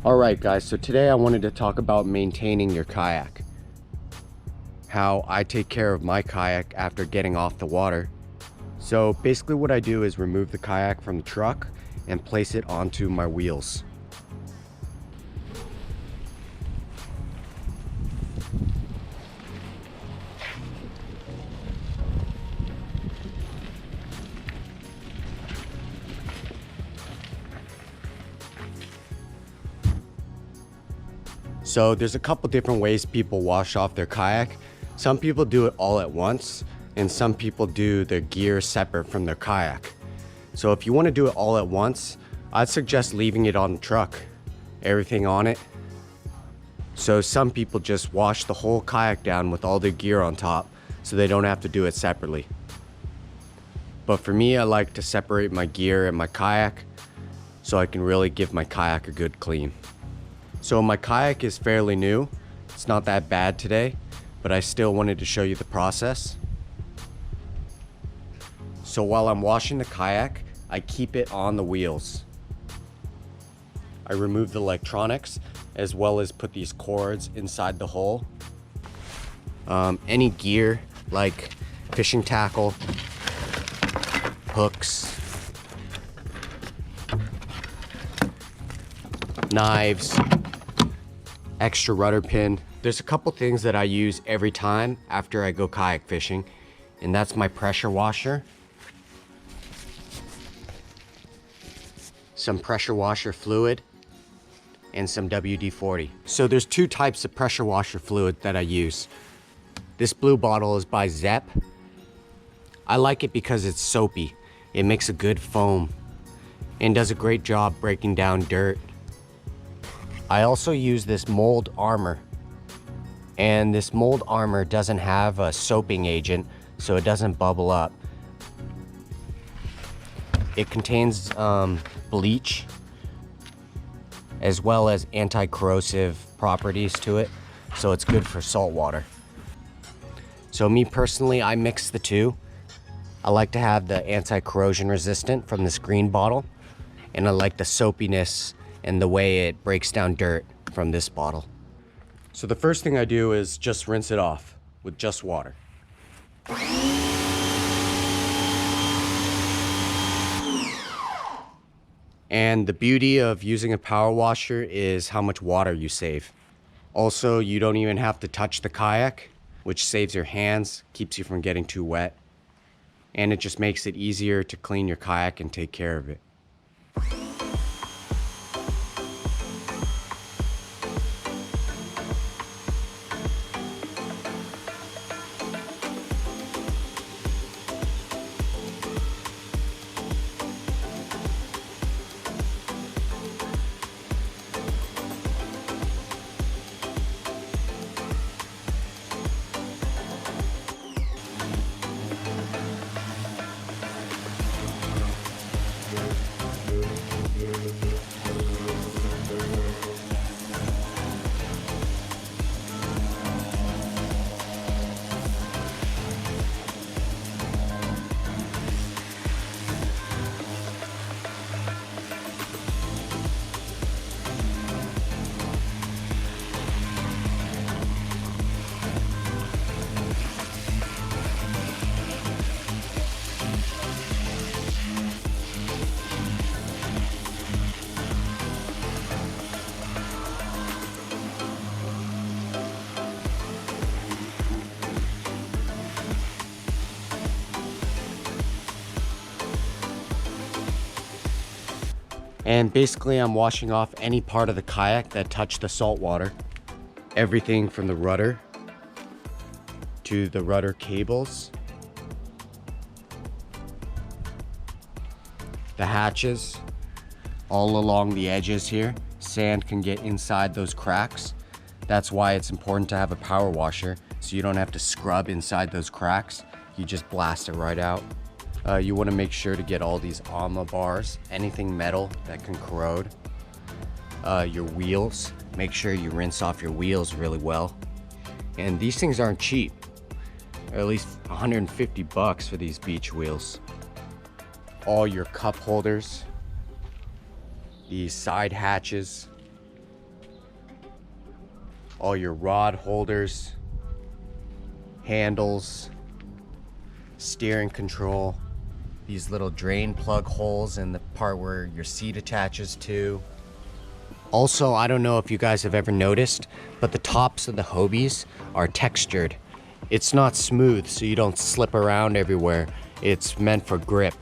Alright guys, so today I wanted to talk about maintaining your kayak. How I take care of my kayak after getting off the water. So basically what I do is remove the kayak from the truck and place it onto my wheels. So there's a couple different ways people wash off their kayak. Some people do it all at once, and some people do their gear separate from their kayak. So if you want to do it all at once, I'd suggest leaving it on the truck, everything on it. So some people just wash the whole kayak down with all their gear on top, so they don't have to do it separately. But for me, I like to separate my gear and my kayak, so I can really give my kayak a good clean. So my kayak is fairly new. It's not that bad today, but I still wanted to show you the process. So while I'm washing the kayak, I keep it on the wheels. I remove the electronics as well as put these cords inside the hole. Any gear like fishing tackle, hooks, knives, extra rudder pin. There's a couple things that I use every time after I go kayak fishing, and that's my pressure washer, some pressure washer fluid, and some WD-40. So there's two types of pressure washer fluid that I use. This blue bottle is by Zepp. I like it because it's soapy. It makes a good foam and does a great job breaking down dirt. I also use this mold armor, and this mold armor doesn't have a soaping agent, so it doesn't bubble up. It contains bleach as well as anti-corrosive properties to it, so it's good for salt water. So me personally, I mix the two. I like to have the anti-corrosion resistant from this green bottle, and I like the soapiness and the way it breaks down dirt from this bottle. So the first thing I do is just rinse it off with just water. And the beauty of using a power washer is how much water you save. Also, you don't even have to touch the kayak, which saves your hands, keeps you from getting too wet. And it just makes it easier to clean your kayak and take care of it. And basically I'm washing off any part of the kayak that touched the salt water. Everything from the rudder to the rudder cables, the hatches, all along the edges here. Sand can get inside those cracks. That's why it's important to have a power washer, so you don't have to scrub inside those cracks. You just blast it right out. You want to make sure to get all these AMA bars, anything metal that can corrode. Your wheels, make sure you rinse off your wheels really well. And these things aren't cheap. At least 150 bucks for these beach wheels. All your cup holders, these side hatches, all your rod holders, handles, steering control, these little drain plug holes in the part where your seat attaches to. Also, I don't know if you guys have ever noticed, but the tops of the Hobies are textured. It's not smooth, so you don't slip around everywhere. It's meant for grip,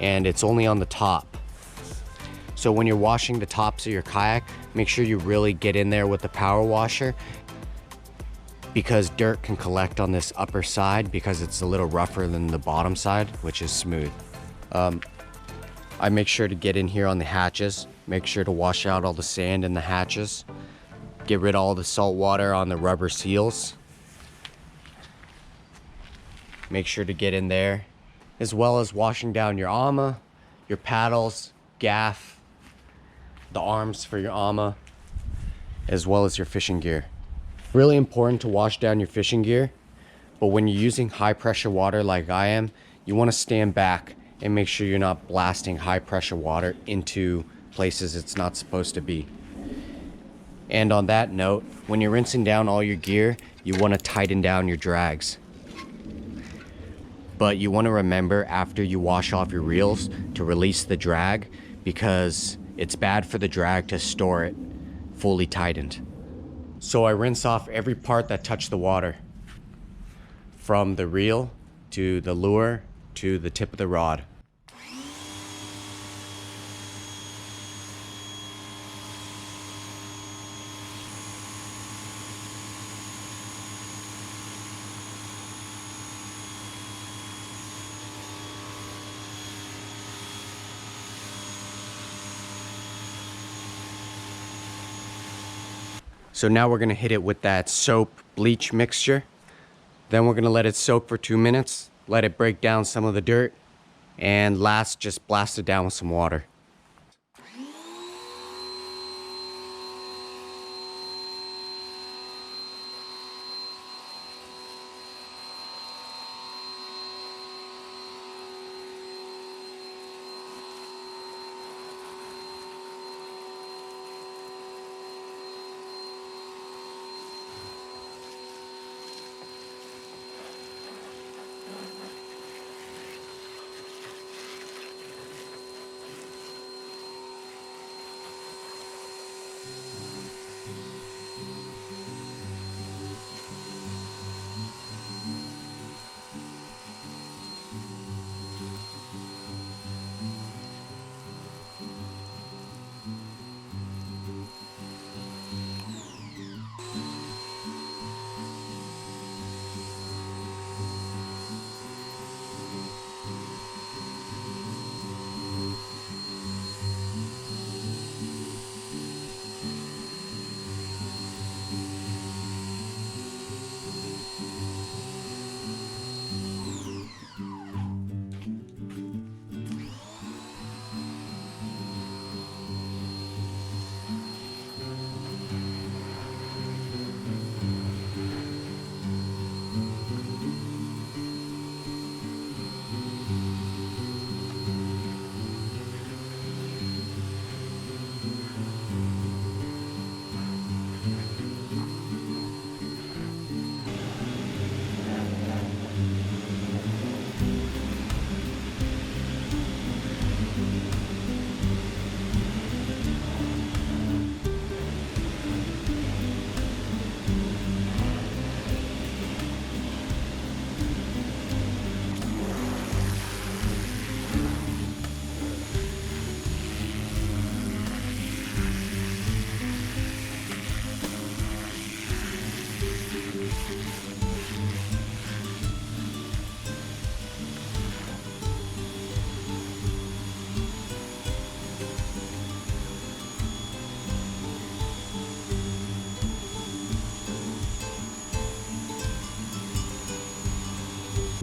and it's only on the top. So when you're washing the tops of your kayak, make sure you really get in there with the power washer, because dirt can collect on this upper side because it's a little rougher than the bottom side, which is smooth. I make sure to get in here on the hatches, make sure to wash out all the sand in the hatches, get rid of all the salt water on the rubber seals. Make sure to get in there, as well as washing down your ama, your paddles, gaff, the arms for your ama, as well as your fishing gear. Really important to wash down your fishing gear, but when you're using high pressure water like I am, you want to stand back and make sure you're not blasting high pressure water into places it's not supposed to be. And on that note, when you're rinsing down all your gear, you want to tighten down your drags. But you want to remember after you wash off your reels to release the drag, because it's bad for the drag to store it fully tightened. So I rinse off every part that touched the water, from the reel to the lure to the tip of the rod. So now we're gonna hit it with that soap bleach mixture. Then we're gonna let it soak for 2 minutes, let it break down some of the dirt, and last, just blast it down with some water.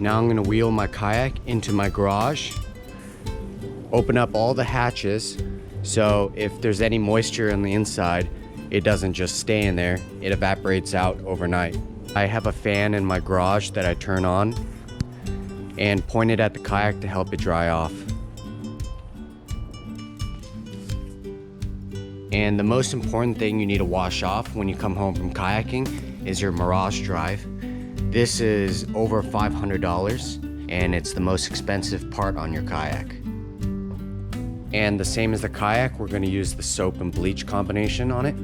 Now I'm gonna wheel my kayak into my garage, open up all the hatches, so if there's any moisture on the inside, it doesn't just stay in there, it evaporates out overnight. I have a fan in my garage that I turn on and point it at the kayak to help it dry off. And the most important thing you need to wash off when you come home from kayaking is your Mirage drive. This is over $500 and it's the most expensive part on your kayak. And the same as the kayak, we're going to use the soap and bleach combination on it.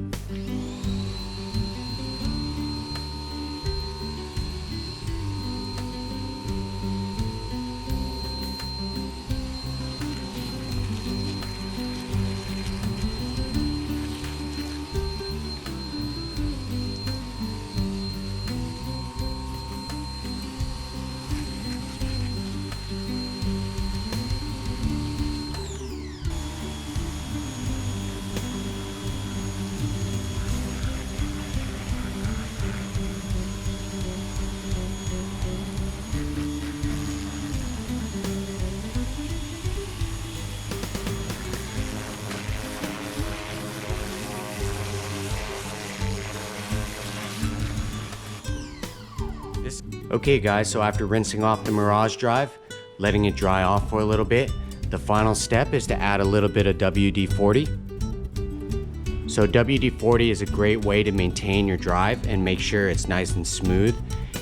Okay guys, so after rinsing off the Mirage drive, letting it dry off for a little bit, the final step is to add a little bit of WD-40. So WD-40 is a great way to maintain your drive and make sure it's nice and smooth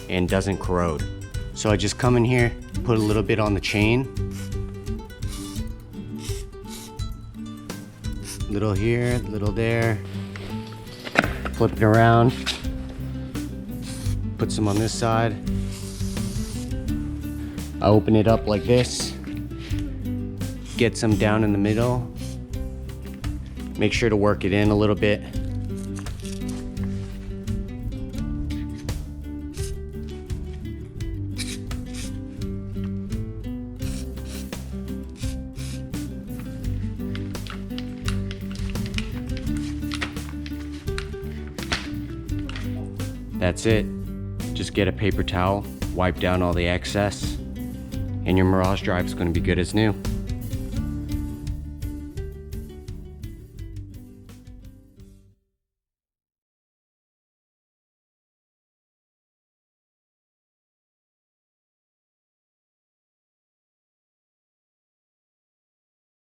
and doesn't corrode. So I just come in here, put a little bit on the chain. Little here, little there. Flip it around. Put some on this side. I open it up like this. Get some down in the middle. Make sure to work it in a little bit. That's it. Just get a paper towel, wipe down all the excess, and your Mirage drive is going to be good as new.